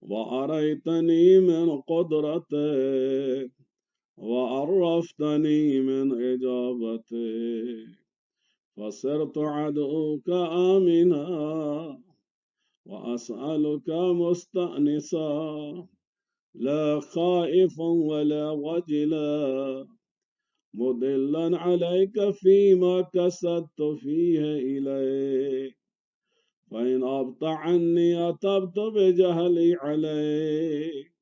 وأريتني من قدرتك وعرفتني من إجابتك، فصرت عدوك آمنا وأسألك مستأنسا، لا خائف ولا وجلا، مضلا عليك فيما كسدت فيه إليك، فإن أبط عني أتبت بجهلي عليك،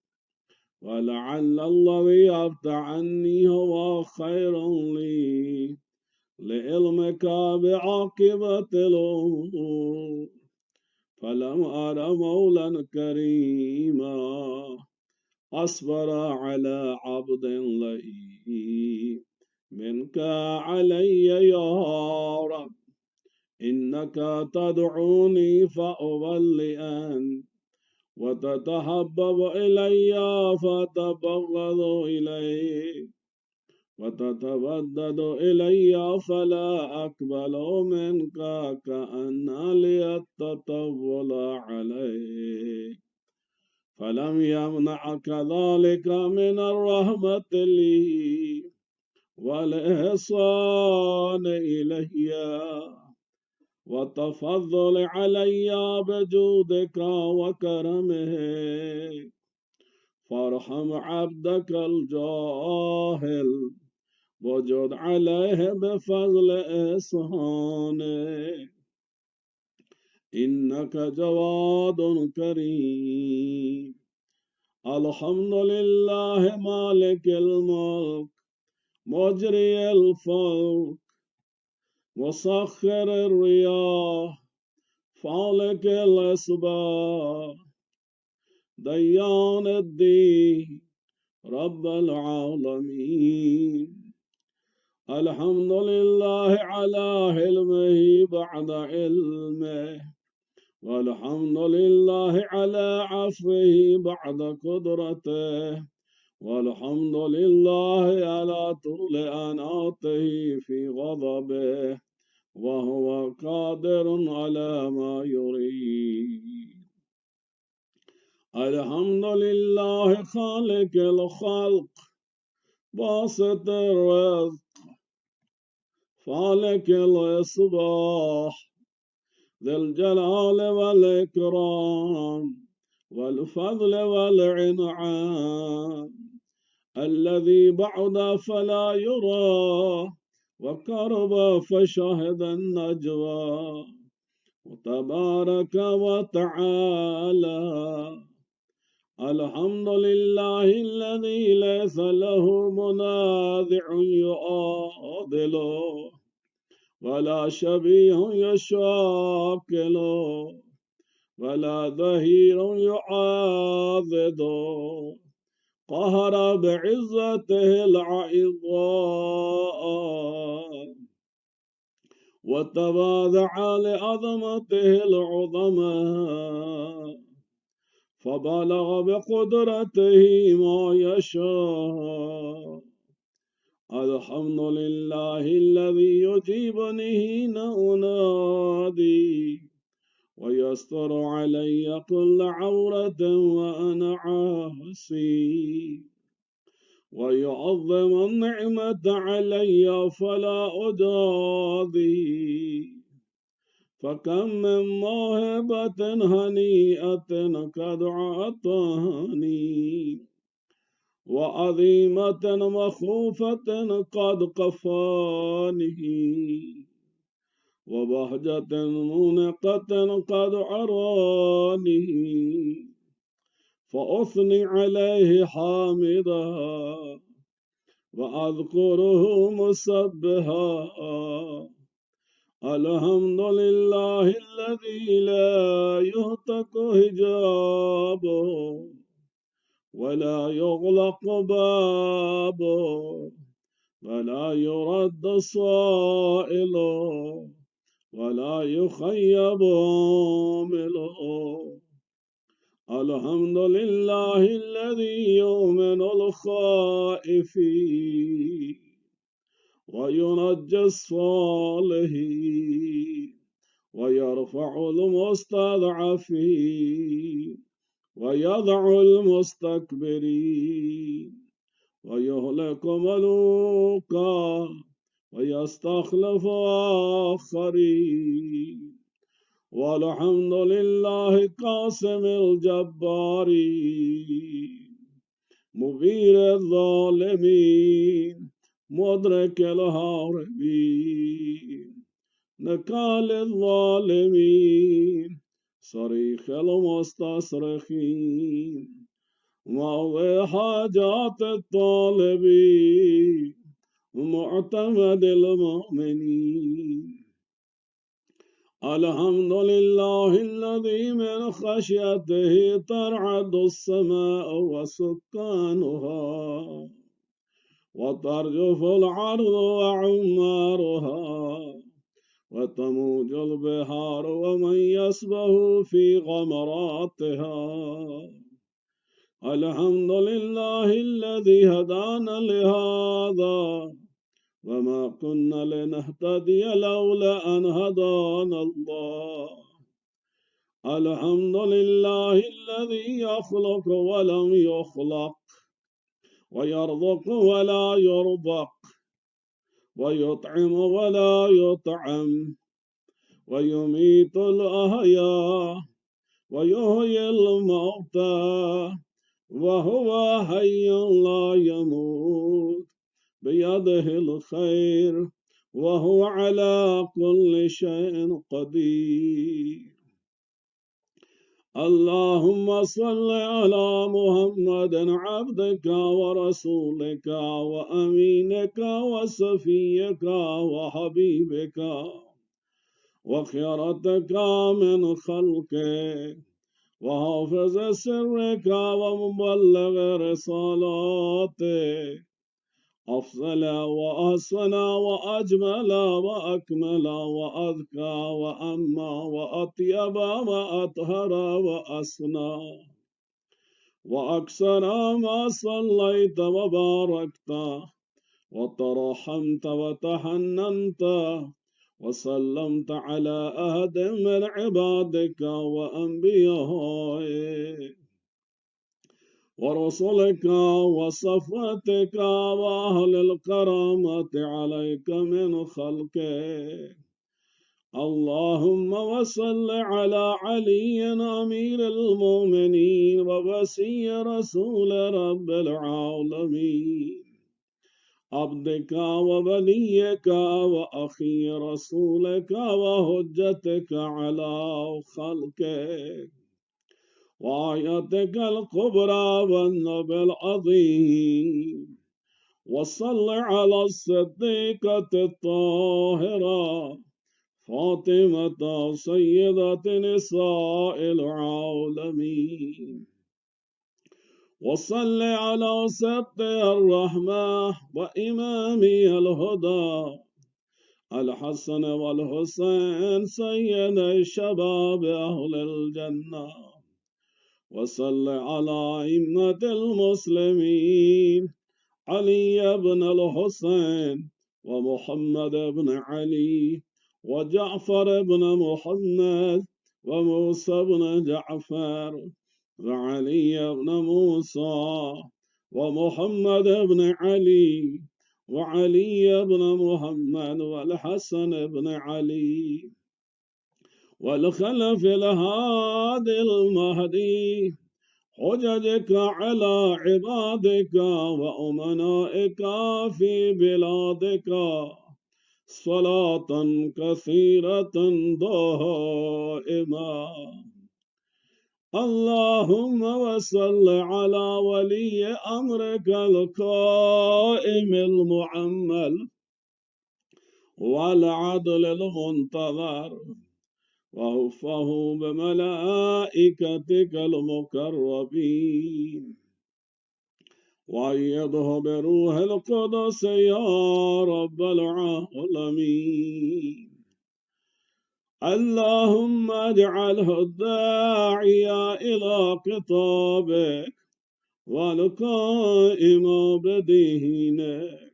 ولعل الذي أبط عني هو خير لي لعلمك بعاقبة الأمور، فلم أر مولا كريما أصبر على عبد لئيم منك علي يا رب، إنك تدعوني فأبلئن وتتحبب إلي فتبغض إليك، وتتودد إلي فلا أقبل منك كأن لي التطول عليك، فلم يمنعك ذلك من الرحمة لي والإحسان إلي والتفضل علي بجودك وكرمك، فارحم عبدك الجاهل وجد عليه بفضل إحسانك، إنك جواد كريم. الحمد لله مالك الملك مجري الفلك مسخر الرياح فالق الأسباب ديان الدين رب العالمين. الحمد لله على علمه بعد علمه، والحمد لله على عفوه بعد قدرته، والحمد لله على طول أناته في غضبه، وهو قادر على ما يريد. الحمد لله خالق الخلق باسط الرزق فالق الإصباح ذي الجلال والإكرام والفضل والعنعام، الذي بعد فلا يرى وقرب فشهد النجوى، وتبارك وتعالى. الحمد لله الذي ليس له منازع يعادله ولا شبيه يشاكله ولا ظهير يعاضده، قهر بعزته العظام وتواضع لعظمته العظمى، فبلغ بقدرته ما يشاء. الحمد لله الذي يجيبني حين أنادي ويستر علي كل عورة وأنا عاصي، ويعظم النعمة علي فلا أجاذي، فكم من موهبة هنيئة قد أعطاني، وعظيمة مخوفة قد قفاني، وبهجة منقة قد عراني، فأثني عليه حامدا وأذكره مسبها. الحمد لله الذي لا يهتك حجابه ولا يغلق بابه ولا يرد صائله ولا يخيب عامله. الحمد لله الذي يؤمن الخائفين وينجي الصالحين ويرفع المستضعفين ويضع المستكبرين ويهلك ملوكا ويستخلف آخرين. والحمد لله قاسم الجبارين مغير الظالمين مدرك الهاربين نكال الظالمين صريخ المستصرخين ماضي حاجات الطالبين ومعتمد المؤمنين. الحمد لله الذي من خشيته ترعد السماء وسكانها وترجف العرض وعمارها وتموج البحار ومن يسبه في غمراتها. الحمد لله الذي هدانا لهذا وما كنا لنهتدي لولا أن هدانا الله. الحمد لله الذي يخلق ولم يخلق ويرزق ولا يرزق ويطعم ولا يطعم ويميت الأحياء ويحيي الموتى وهو حي لا يموت بيده الخير وهو على كل شيء قدير. اللهم صل على محمد عبدك ورسولك وأمينك وصفيك وحبيبك وخيرتك من خلقك وحافظ سرك ومبلغ رسالاتك أفضل وأحسن وأجمل وأكمل وأذكى وأما وأطيب وأطهر وأصنع وأكثر ما صليت وباركت وترحمت وتحننت وسلمت على أحد من عبادك وأنبيائك ورسلك وصفوتك وأهل الكرامة عليك من خلقك. اللهم وصل على علي أمير المؤمنين ووصي رسول رب العالمين عبدك ووليك وأخي رسولك وحجتك على خلقك وآياتك الكبرى والنبي العظيم. وصل على الصديقة الطاهرة فاطمة سيدة نساء العالمين. وصل على سبط الرحمة وإمام الهدى الحسن والحسين سيد الشباب أهل الجنة. وصل على أئمة المسلمين علي بن الحسين ومحمد بن علي وجعفر بن محمد وموسى بن جعفر وعلي بن موسى ومحمد بن علي وعلي بن محمد والحسن بن علي والخلف الهادي المهدي حججك على عبادك وأمنائك في بلادك صلاة كثيرة دائمة. اللهم وصل على ولي أمرك القائم المعمل والعدل المنتظر وحفه بملائكتك المقربين وأيده بروح القدس يا رب العالمين. اللهم اجعله الداعي إلى كتابك والقائم بدينك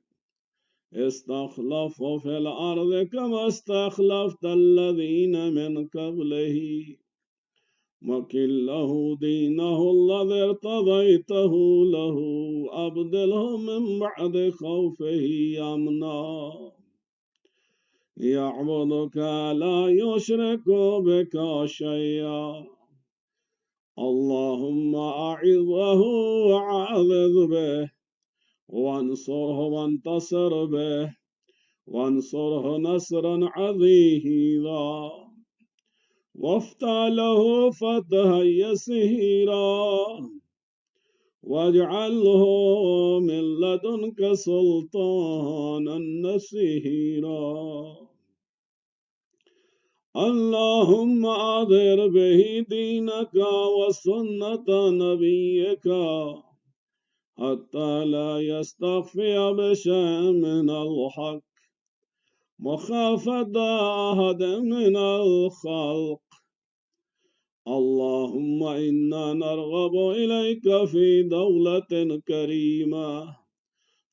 استخلف في الأرض كما استخلفت الذين من قبله وكل له دينه الذي ارتضيته له أبدله من بعد خوفه أمنا يعبدك لا يشرك بك شيئا اللهم أعظه وعاذ به وانصره وانتصر به وانصره نصرا عظيما وافتح له فتحا يسيرا واجعله من لدنك سلطانا نصيرا اللهم أظهر به دينك وسنة نبيك حتى لا يستخفي بشيء من الحق مخافة أحد من الخلق اللهم إنا نرغب إليك في دولة كريمة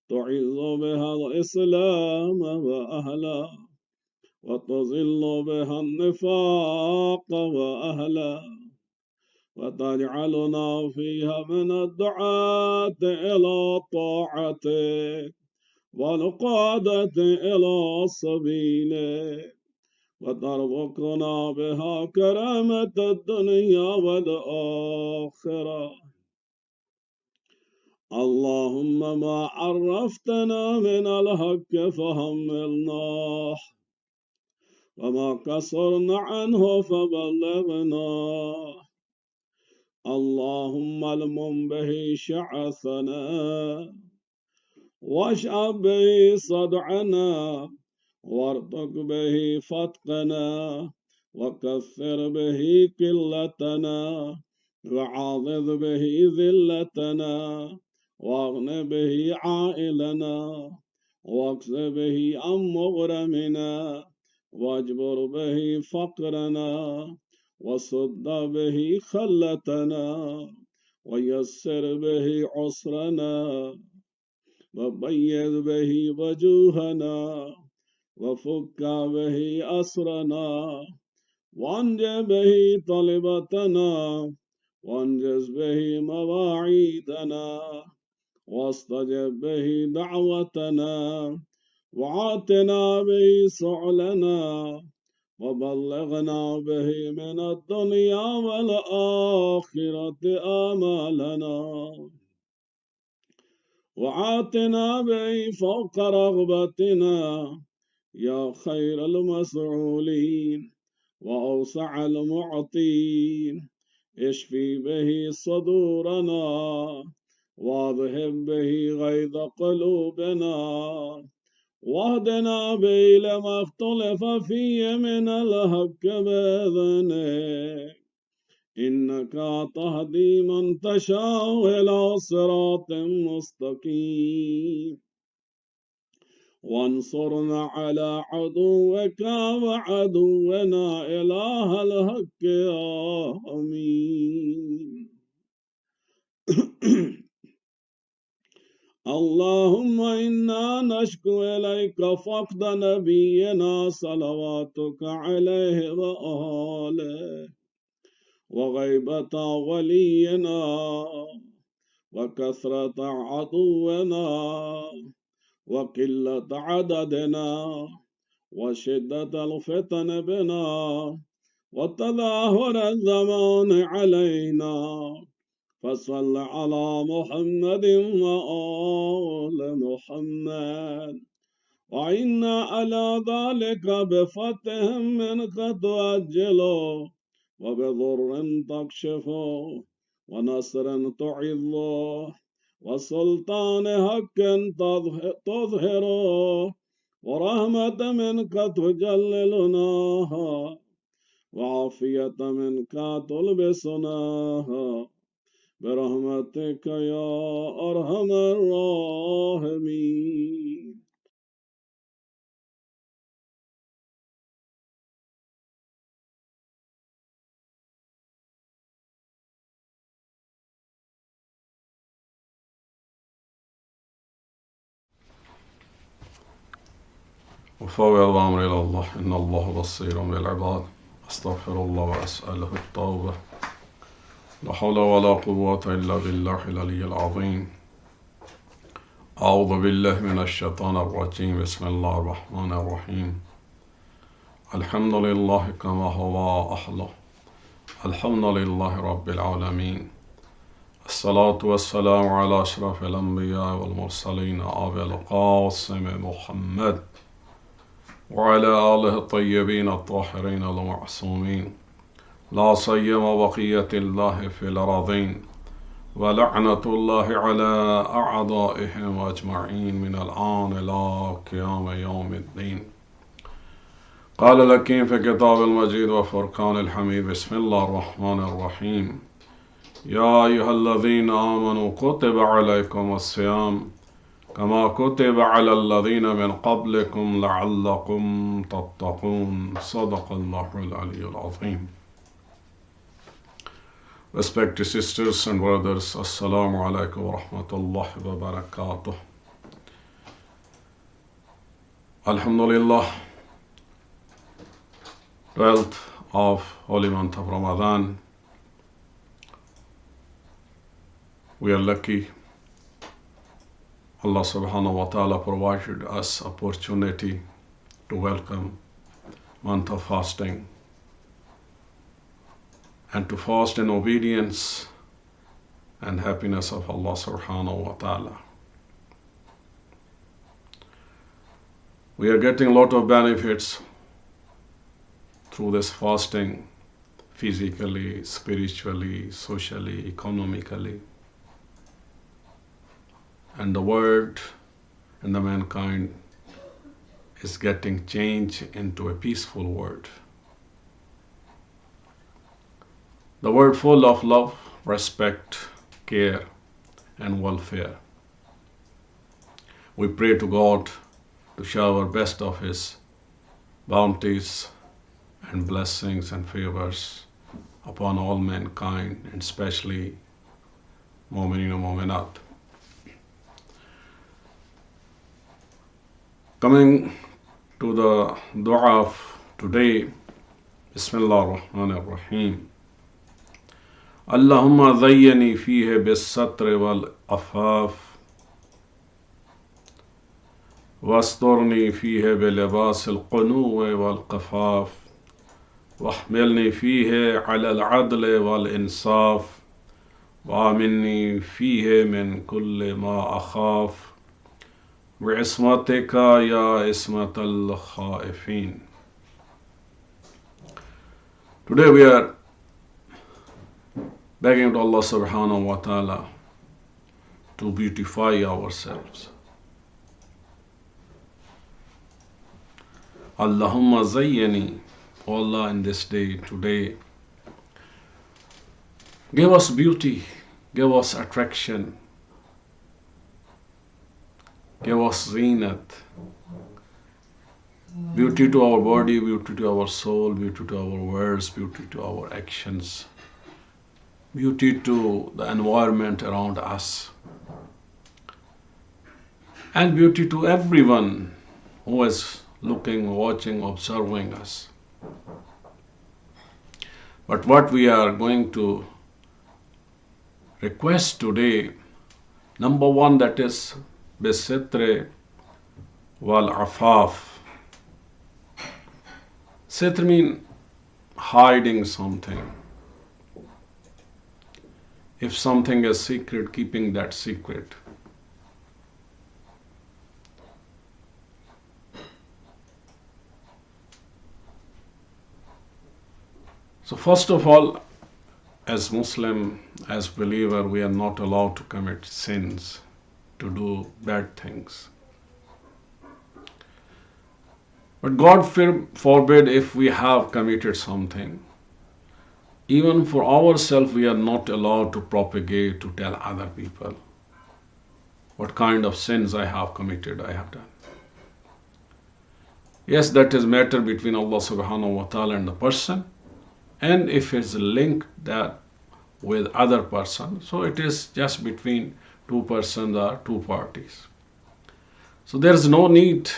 تعز بها الإسلام وأهله وتذل بها النفاق وأهله وتجعلنا فيها من الدعاة إلى طاعتك والقادة إلى سبيلك وترزقنا بها كرامة الدنيا والآخرة اللهم ما عرفتنا من الحق فحملناه وما قصرنا عنه فبلغناه اللهم المم به شعثنا واشعب به صدعنا وارتق به فتقنا وكثر به قلتنا وعاضد به ذلتنا واغن به عائلنا واكس به عن مغرمنا واجبر به فقرنا وصد به خلتنا ويسر به عسرنا وبيض به وجوهنا وفك به أسرنا وانج به طلبتنا وانجز به مواعيدنا واستجب به دعوتنا وعاتنا به سعلنا وبلغنا به من الدنيا والآخرة آمالنا وعاتنا به فوق رغبتنا يا خير المسعولين وأوسع المعطين اشفي به صدورنا واذهب به غيظ قلوبنا واهدنا به لما اختلف فيه من الحق بإذنك إنك تهدي من تشاء إلى صراط مستقيم وانصرنا على عدوك وعدونا إله الحق آمين اللهم إنا نشكو إليك فقد نبينا صلواتك عليه وآله وغيبة ولينا وكثرة عدونا وقلة عددنا وشدة الفتن بنا وتظاهر الزمان علينا فصل على محمد وآل محمد وإنا على ذلك بفتح منك تؤجله وبضر تكشفه ونصر تعظه وسلطان حق تظهره ورحمة منك تجللناها وعافية منك تلبسناها برحمتك يا أرحم الراحمين. وفوض أمري إلى الله إن الله بصير بالعباد أستغفر الله وأسأله التوبة لا حول ولا قوة إلا بالله العلي العظيم. أعوذ بالله من الشيطان الرجيم. بسم الله الرحمن الرحيم. الحمد لله كما هو أحلى. الحمد لله رب العالمين. الصلاة والسلام على أشرف الأنبياء والمرسلين أبي القاسم محمد وعلى آله الطيبين الطاهرين المعصومين، لا سيما بقية الله في الأراضين، ولعنة الله على أعدائهم أجمعين من الآن إلى قيام يوم الدين. قال الحكيم في كتاب المجيد وفرقان الحميد. بسم الله الرحمن الرحيم. يا أيها الذين آمنوا كتب عليكم الصيام كما كتب على الذين من قبلكم لعلكم تتقون. صدق الله العلي العظيم. Respected sisters and brothers, Assalamu alaikum wa rahmatullahi wa barakatuh. Alhamdulillah, 12th of holy month of Ramadan. We are lucky. Allah subhanahu wa ta'ala provided us opportunity to welcome month of fasting and to fast in obedience and happiness of Allah subhanahu wa ta'ala. We are getting a lot of benefits through this fasting, physically, spiritually, socially, economically. And the world and the mankind is getting changed into a peaceful world. The world full of love, respect, care, and welfare. We pray to God to shower best of His bounties and blessings and favors upon all mankind, and especially Mu'mineen and Mu'minat. Coming to the dua of today, Bismillah ar-Rahman ar-Rahim. Allahumma zayyani fihi bis-satri wal-afaf wasturni fihi bi-libas al-qunuwi wal-qafaf wahmilni fihi ala al-adli wal-insaf wa-aminni fihi min kulli ma akhaf وعصمتك يا عصمة الخائفين. Today we are begging to Allah subhanahu wa ta'ala to beautify ourselves. Allahumma zayyani, Allah, in this day, today, give us beauty, give us attraction, give us zinat, beauty to our body, beauty to our soul, beauty to our words, beauty to our actions, beauty to the environment around us, and beauty to everyone who is looking, watching, observing us. But what we are going to request today, number one, that is Bisitri wal afaf. Sitr means hiding something. If something is secret, keeping that secret. So first of all, as Muslim, as believer, we are not allowed to commit sins, to do bad things. But God forbid if we have committed something. Even for ourselves, we are not allowed to propagate, to tell other people what kind of sins I have committed, I have done. Yes, that is matter between Allah subhanahu wa ta'ala and the person. And if it's linked that with other person, so it is just between two persons or two parties. So there is no need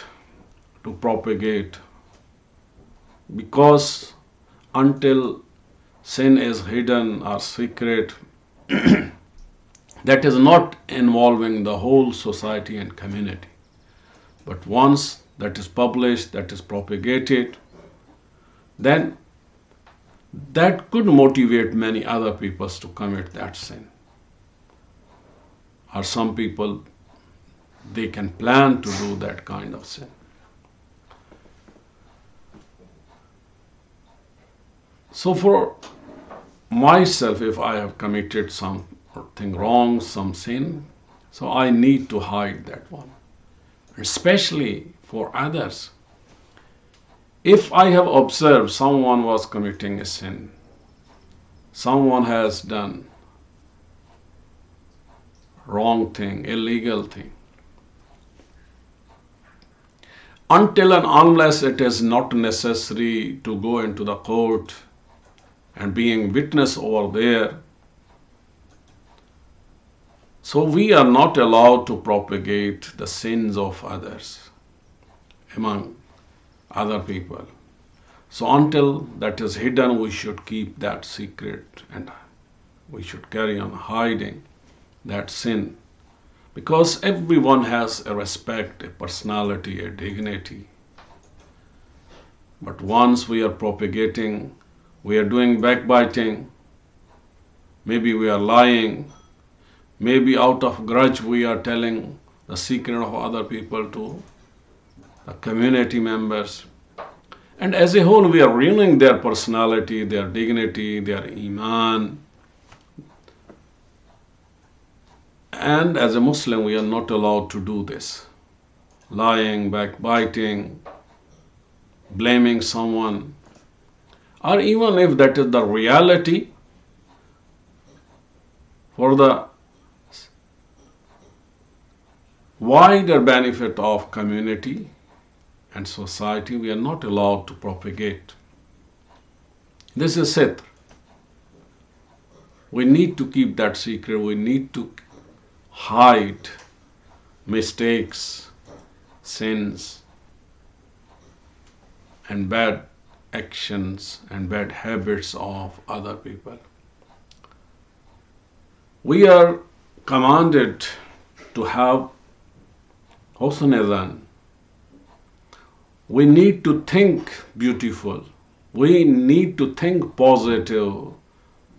to propagate, because until sin is hidden or secret, that is not involving the whole society and community. But once that is published, that is propagated, then that could motivate many other people to commit that sin. Or some people, they can plan to do that kind of sin. So for myself, if I have committed something wrong, some sin, so I need to hide that one. Especially for others. If I have observed someone was committing a sin, someone has done wrong thing, illegal thing, until and unless it is not necessary to go into the court and being witness over there, so we are not allowed to propagate the sins of others among other people. So until that is hidden, we should keep that secret and we should carry on hiding that sin. Because everyone has a respect, a personality, a dignity. But once we are propagating, we are doing backbiting, maybe we are lying, maybe out of grudge we are telling the secret of other people to the community members. And as a whole, we are ruining their personality, their dignity, their iman. And as a Muslim, we are not allowed to do this. Lying, backbiting, blaming someone, or even if that is the reality, for the wider benefit of community and society, we are not allowed to propagate. This is sitr. We need to keep that secret. We need to hide mistakes, sins, and bad actions and bad habits of other people. We are commanded to have husn zan. We need to think beautiful. We need to think positive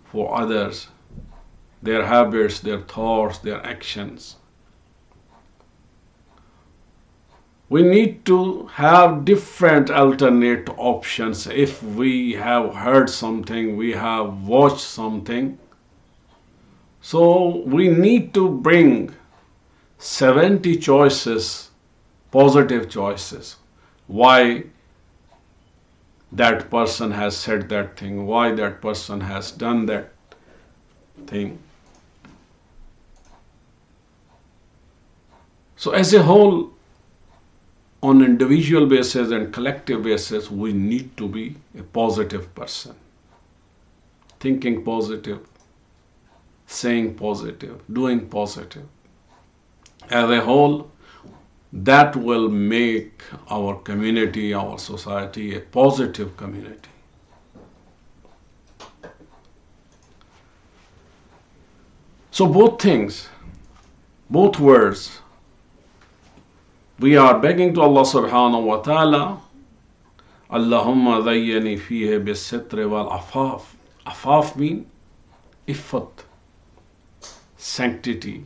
for others, their habits, their thoughts, their actions. We need to have different alternate options. If we have heard something, we have watched something, so we need to bring 70 choices, positive choices. Why that person has said that thing, why that person has done that thing. So as a whole, on individual basis and collective basis, we need to be a positive person. Thinking positive, saying positive, doing positive. As a whole, that will make our community, our society, a positive community. So both things, both words, we are begging to Allah subhanahu wa ta'ala, Allahumma zayyani fihe bis-sitri wal-afaf. Afaf means iffat, sanctity.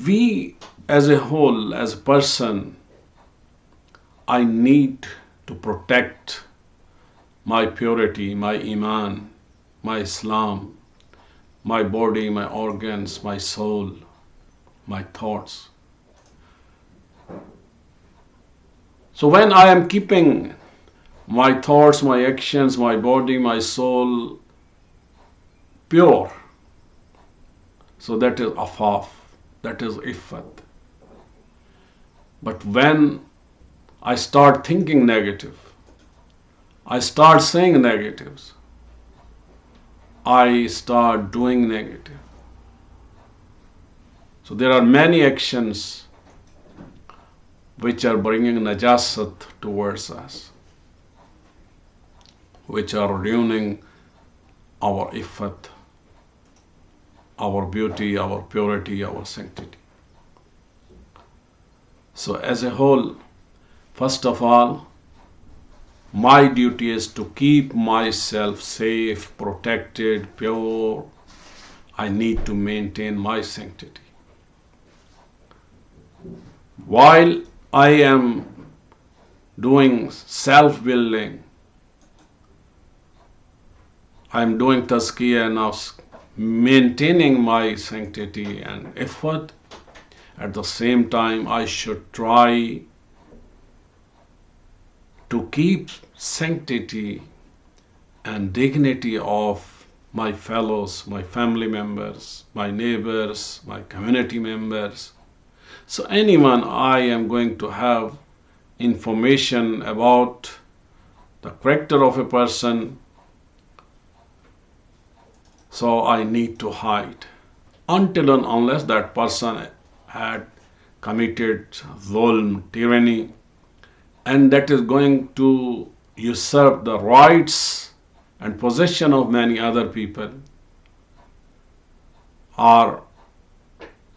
We as a whole, as a person, I need to protect my purity, my iman, my Islam, my body, my organs, my soul, my thoughts. So when I am keeping my thoughts, my actions, my body, my soul pure, so that is afaf, that is iffat. But when I start thinking negative, I start saying negatives, I start doing negative. So there are many actions which are bringing najasat towards us, which are ruining our iffat, our beauty, our purity, our sanctity. So, as a whole, first of all, my duty is to keep myself safe, protected, pure. I need to maintain my sanctity. While I am doing self-building, I am doing tazkiyah and maintaining my sanctity and effort. At the same time, I should try to keep sanctity and dignity of my fellows, my family members, my neighbors, my community members. So anyone I am going to have information about the character of a person, so I need to hide until and unless that person had committed zulm, tyranny, and that is going to usurp the rights and possession of many other people, or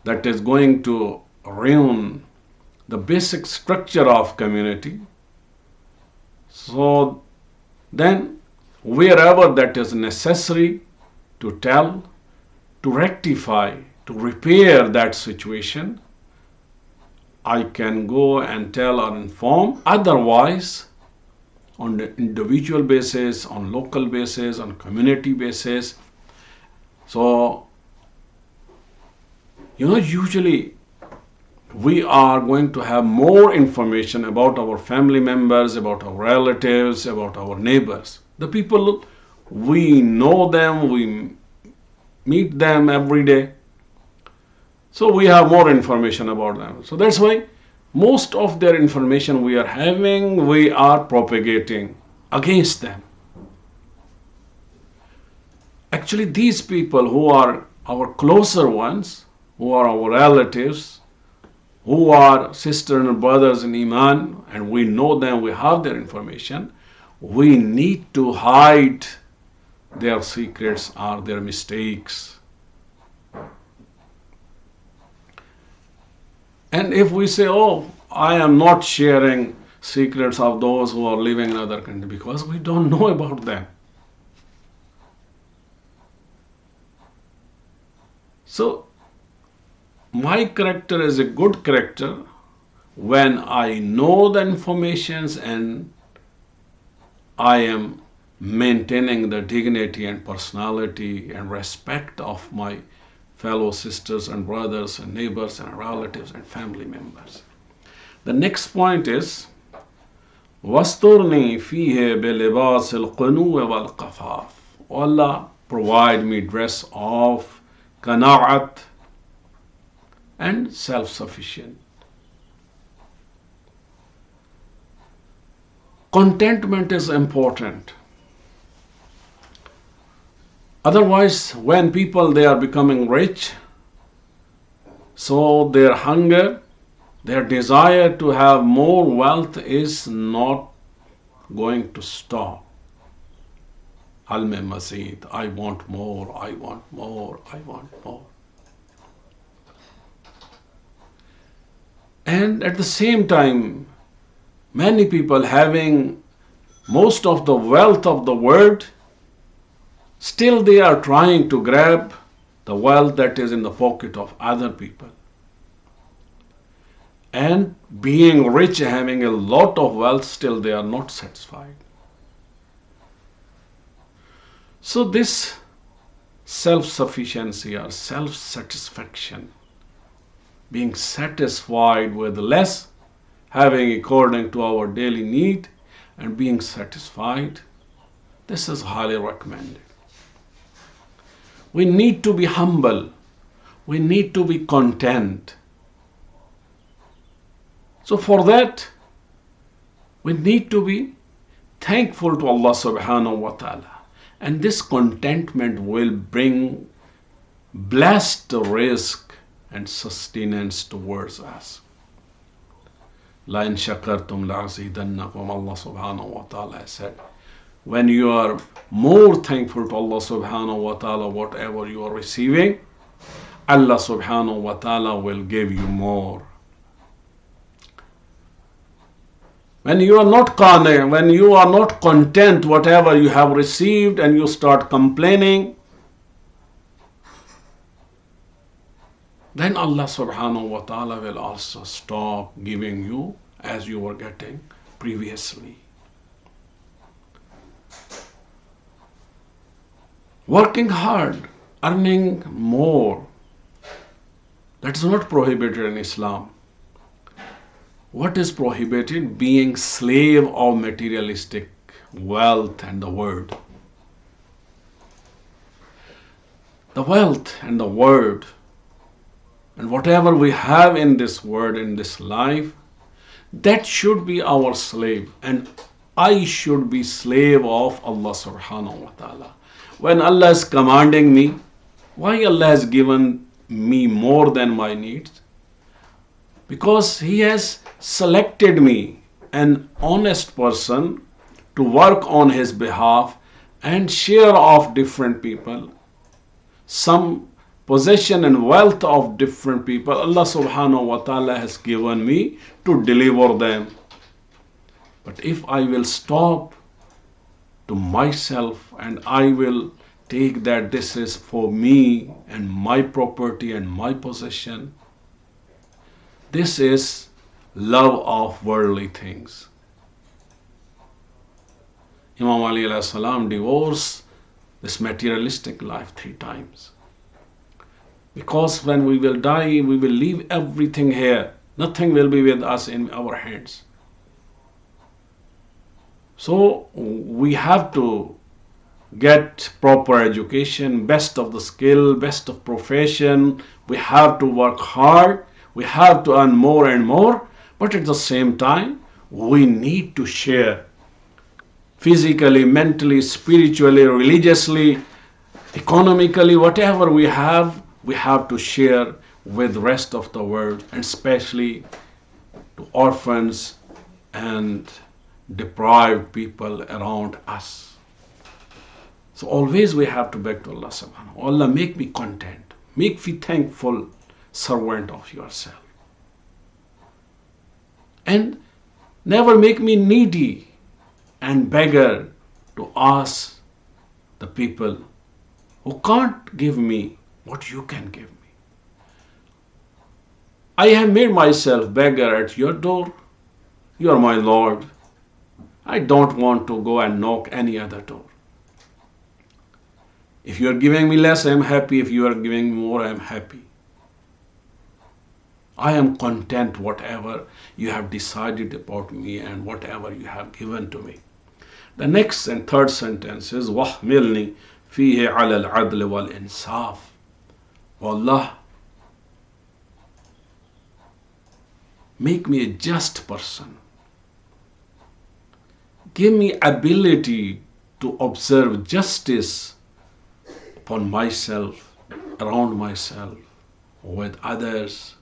that is going to ruin the basic structure of community. So then, wherever that is necessary to tell, to rectify, to repair that situation, I can go and tell or inform. Otherwise, on the individual basis, on local basis, on community basis. So, usually we are going to have more information about our family members, about our relatives, about our neighbors. The people, we know them, we meet them every day. So we have more information about them. So that's why most of their information we are having, we are propagating against them. Actually, these people who are our closer ones, who are our relatives, who are sisters and brothers in Iman, and we know them, we have their information, we need to hide their secrets or their mistakes. And if we say, oh, I am not sharing secrets of those who are living in other countries, because we don't know about them. So, my character is a good character when I know the informations and I am maintaining the dignity and personality and respect of my fellow sisters and brothers and neighbors and relatives and family members. The next point is وَاسْتُرْنِي فِيهِ بِلِبَاسِ الْقُنُوِّ وَالْقَفَافِ. Allah provide me dress of qana'at and self-sufficient. Contentment is important. Otherwise, when people they are becoming rich, so their hunger, their desire to have more wealth is not going to stop. Al-me mazid, I want more, I want more, I want more. And at the same time, many people having most of the wealth of the world, still they are trying to grab the wealth that is in the pocket of other people. And being rich, having a lot of wealth, still they are not satisfied. So this self-sufficiency or self-satisfaction, being satisfied with less, having according to our daily need, and being satisfied, this is highly recommended. We need to be humble. We need to be content. So for that, we need to be thankful to Allah subhanahu wa ta'ala. And this contentment will bring blessed risk and sustenance towards us. La in shakartum la azidannakum, Allah subhanahu wa ta'ala said, when you are more thankful to Allah subhanahu wa ta'ala, whatever you are receiving, Allah subhanahu wa ta'ala will give you more. When you are not when you are not content whatever you have received and you start complaining, then Allah subhanahu wa ta'ala will also stop giving you as you were getting previously. Working hard, earning more, that is not prohibited in Islam. What is prohibited? Being slave of materialistic wealth and the world. The wealth and the world and whatever we have in this world, in this life, that should be our slave, and I should be slave of Allah subhanahu wa ta'ala. When Allah is commanding me, why Allah has given me more than my needs? Because He has selected me, an honest person, to work on His behalf and share of different people, some possession and wealth of different people. Allah subhanahu wa ta'ala has given me to deliver them. But if I will stop to myself and I will take that this is for me and my property and my possession, this is love of worldly things. Imam Ali alayhi salam divorced this materialistic life 3 times. Because when we will die, we will leave everything here. Nothing will be with us in our hands. So we have to get proper education, best of the skill, best of profession. We have to work hard. We have to earn more and more. But at the same time, we need to share physically, mentally, spiritually, religiously, economically, whatever we have to share with the rest of the world, and especially to orphans and deprived people around us. So always we have to beg to Allah subhanahu wa ta'ala, Allah, make me content, make me thankful servant of yourself. And never make me needy and beggar to ask the people who can't give me what you can give me. I have made myself beggar at your door. You are my Lord. I don't want to go and knock any other door. If you are giving me less, I am happy. If you are giving me more, I am happy. I am content whatever you have decided about me and whatever you have given to me. The next and third sentence is وَحْمِلْنِي فِيهِ عَلَى الْعَدْلِ وَالْإِنصَافِ. Allah, make me a just person. Give me ability to observe justice upon myself, around myself, with others,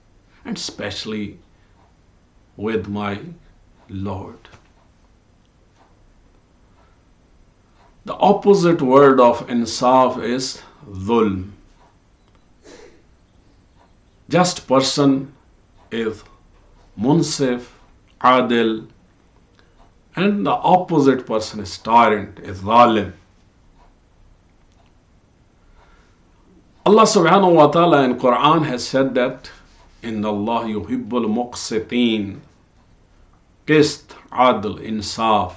and especially with my Lord. The opposite word of insaf is dhulm. Just person is munsif, adil, and the opposite person is tyrant, is zalim. Allah subhanahu wa ta'ala in Quran has said that Inna Allah yuhibbul muqsitin, qist, adl, insaf.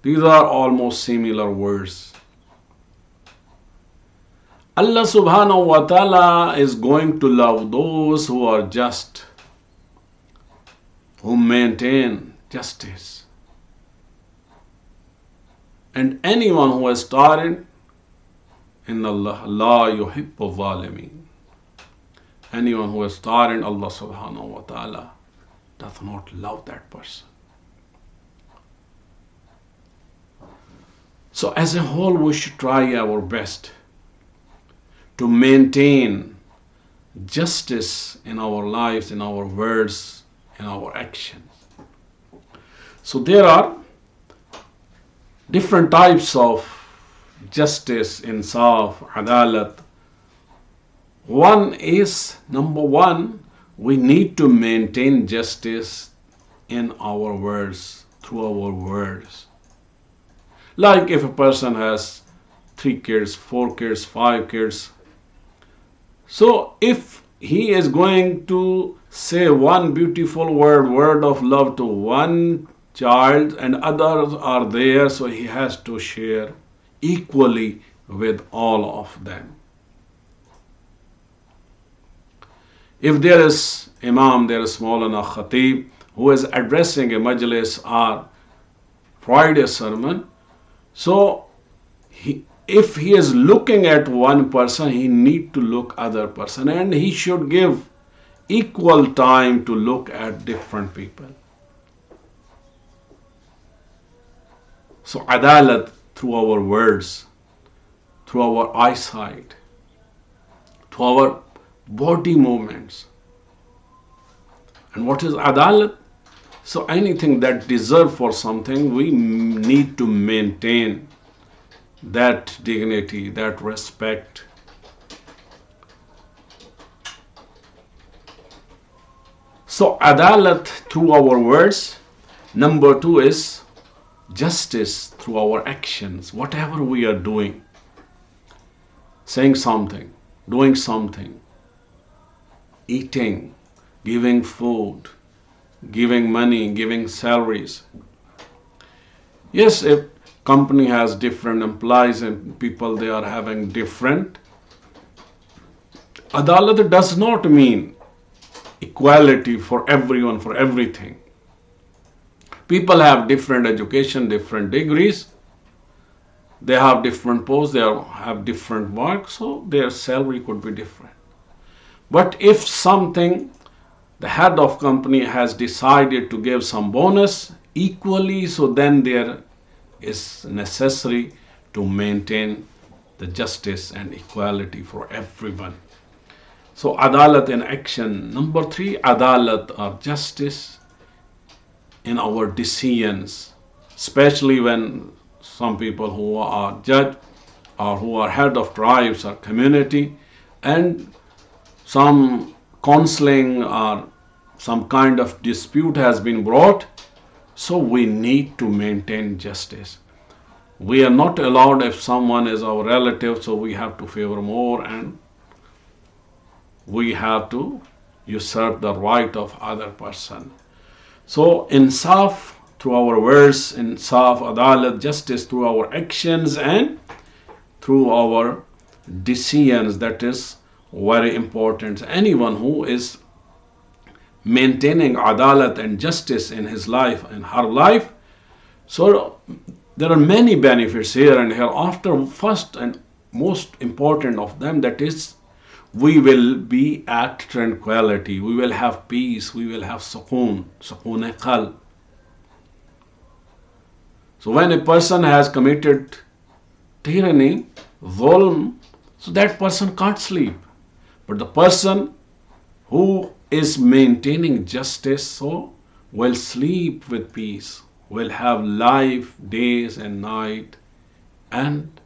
These are almost similar words. Allah subhanahu wa ta'ala is going to love those who are just, who maintain justice. And anyone who is tyrant, Inna Allah la yuhibbu zalimin. Anyone who is tyrant, Allah subhanahu wa ta'ala does not love that person. So as a whole, we should try our best to maintain justice in our lives, in our words, in our actions. So there are different types of justice, insaf, adalat. One is, number one, we need to maintain justice in our words, through our words. Like if a person has 3 kids, 4 kids, 5 kids, so if he is going to say one beautiful word of love to one child and others are there, so he has to share equally with all of them. If there is Imam, there is Maulana Khatib who is addressing a majlis or Friday sermon, so if he is looking at one person, he need to look other person, and he should give equal time to look at different people. So adalat through our words, through our eyesight, through our body movements. And what is adalat? So anything that deserves for something, we need to maintain that dignity, that respect. So adalat through our words. Number 2 is justice through our actions. Whatever we are doing, saying something, doing something, eating, giving food, giving money, giving salaries. Yes, if company has different employees and people, they are having different. Adalat does not mean equality for everyone, for everything. People have different education, different degrees. They have different posts, they have different work, so their salary could be different. But if something, the head of company has decided to give some bonus equally, so then there is necessary to maintain the justice and equality for everyone. So adalat in action. Number 3, adalat or justice in our decisions, especially when some people who are judge or who are head of tribes or community, and some counseling or some kind of dispute has been brought, so we need to maintain justice. We are not allowed, if someone is our relative, so we have to favor more and we have to usurp the right of other person. So insaf through our words, insaf, adalat, justice through our actions and through our decisions, that is very important. Anyone who is maintaining adalat and justice in his life and her life, so there are many benefits here and hereafter. First and most important of them, that is, we will be at tranquility, we will have peace, we will have sukoon qalb. So when a person has committed tyranny, zulm, so that person can't sleep. But the person who is maintaining justice, so will sleep with peace, will have life, days and night, and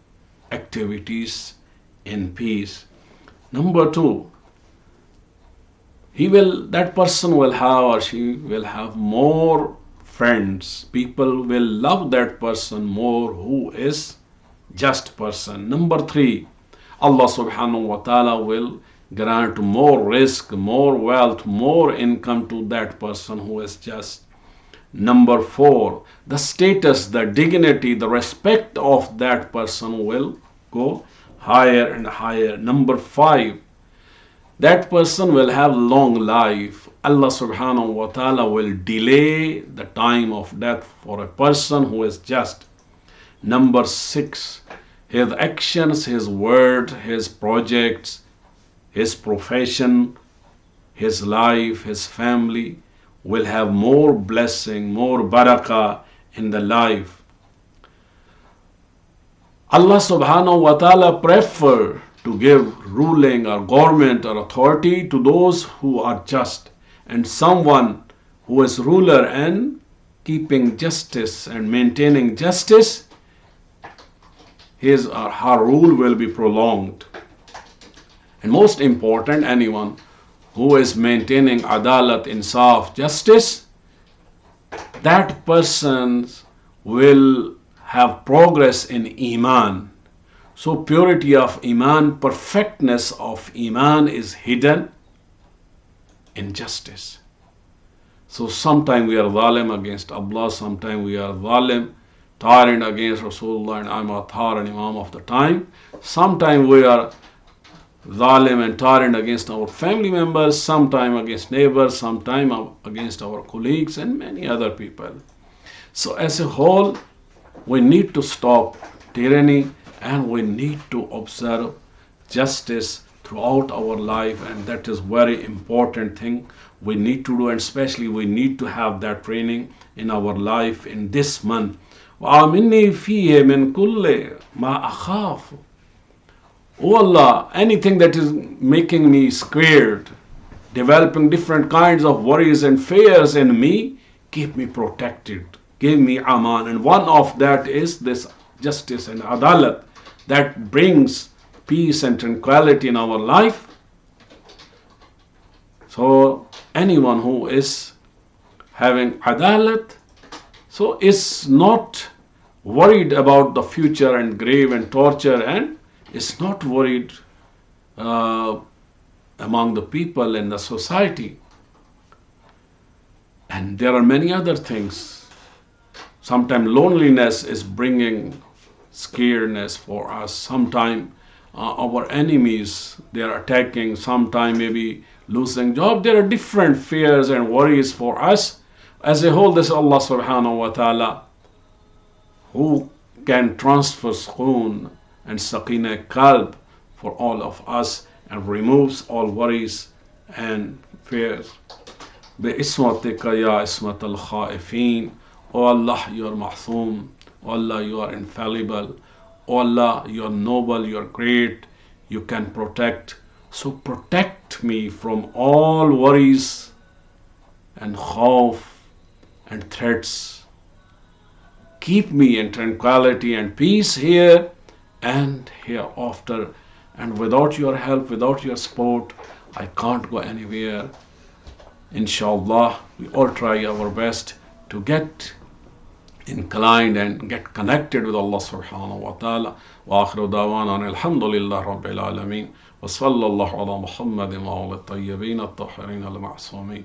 activities in peace. Number 2, that person will have or she will have more friends. People will love that person more who is just person. Number 3, Allah subhanahu wa ta'ala will grant more risk, more wealth, more income to that person who is just. Number 4, the status, the dignity, the respect of that person will go higher and higher. Number 5, that person will have long life. Allah subhanahu wa ta'ala will delay the time of death for a person who is just. Number 6, his actions, his word, his projects, his profession, his life, his family will have more blessing, more barakah in the life. Allah subhanahu wa ta'ala prefer to give ruling or government or authority to those who are just, and someone who is ruler and keeping justice and maintaining justice, his or her rule will be prolonged. And most important, anyone who is maintaining adalat, insaf, justice, that person will have progress in iman. So purity of iman, perfectness of iman is hidden in justice. So sometimes we are zalim against Allah, sometimes we are zalim, tyrant against Rasulullah and Imam Athar and Imam of the time. Sometimes we are zalim and tyrant against our family members, sometimes against neighbors, sometimes against our colleagues and many other people. So as a whole, we need to stop tyranny and we need to observe justice throughout our life, and that is very important thing we need to do, and especially we need to have that training in our life in this month. وَآمِنِّي فِيهِ مِنْ كُلِّ مَا أَخَافُ. Oh Allah, anything that is making me scared, developing different kinds of worries and fears in me, keep me protected, give me aman. And one of that is this justice and adalat that brings peace and tranquility in our life. So anyone who is having adalat, so is not worried about the future and grave and torture, and is not worried among the people in the society. And there are many other things. Sometimes loneliness is bringing scaredness for us. Sometimes our enemies, they are attacking. Sometimes maybe losing job. There are different fears and worries for us. As a whole, this Allah subhanahu wa ta'ala, who can transfer sukoon and sakina qalb for all of us and removes all worries and fears. Bi-ismatika ya ismat al-khaifin. O Allah, you are mahsoom. O Allah, you are infallible. O Allah, you are noble, you are great. You can protect. So protect me from all worries and khawf and threats. Keep me in tranquility and peace here and hereafter. And without your help, without your support, I can't go anywhere. Inshallah, we all try our best to get inclined and get connected with Allah subhanahu wa ta'ala. Wa akhiru dawana alhamdulillah rabbil alameen. Wa sallallahu ala Muhammadin wa ala tayyibin at-tahirin al-ma'sumin.